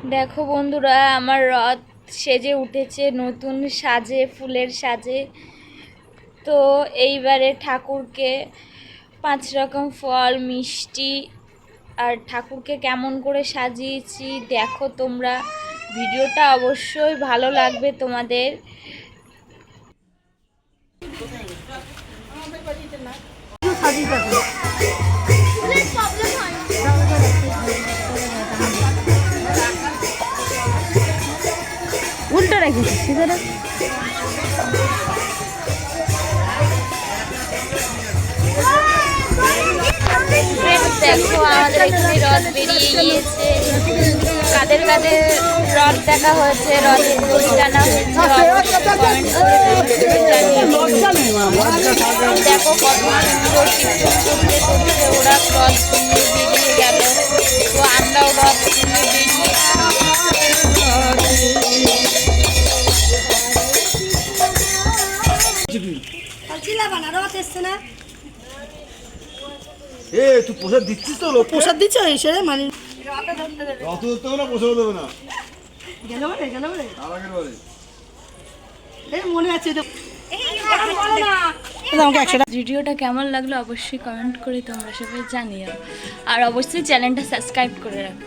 দেখো বন্ধুরা, আমার রথ সেজে উঠেছে নতুন সাজে, ফুলের সাজে। তো এইবারে ঠাকুরকে 5 রকম ফল, মিষ্টি আর ঠাকুরকে কেমন করে সাজিয়েছি দেখো তোমরা। ভিডিওটা অবশ্যই ভালো লাগবে তোমাদের। উল্টো রেখেছি সিধে রাখ। দেখো আমাদের এখানে রথ বেরিয়ে গিয়েছে। কাদের কাদের রথ দেখা হয়েছে, রথের দড়ি টানা হয়েছে, কমেন্ট করে জানিয়ে। দেখো কত সুন্দর কীর্তন করতে করতে ওরা রথ নিয়ে বেরিয়ে গেল। তো আমরাও রথ নিয়ে বেরিয়েছি। তুই প্রসাদ দিচ্ছিস তো? লোক প্রসাদ দিচ্ছ এসে মানে অত ধরতে হবে না, প্রসাদ দেবে না। গেল বলে আর আগের বারে মনে আছে ভিডিওটা কেমন লাগলো অবশ্যই কমেন্ট করে তোমরা সবাই জানিও, আর অবশ্যই চ্যানেলটা সাবস্ক্রাইব করে রাখো।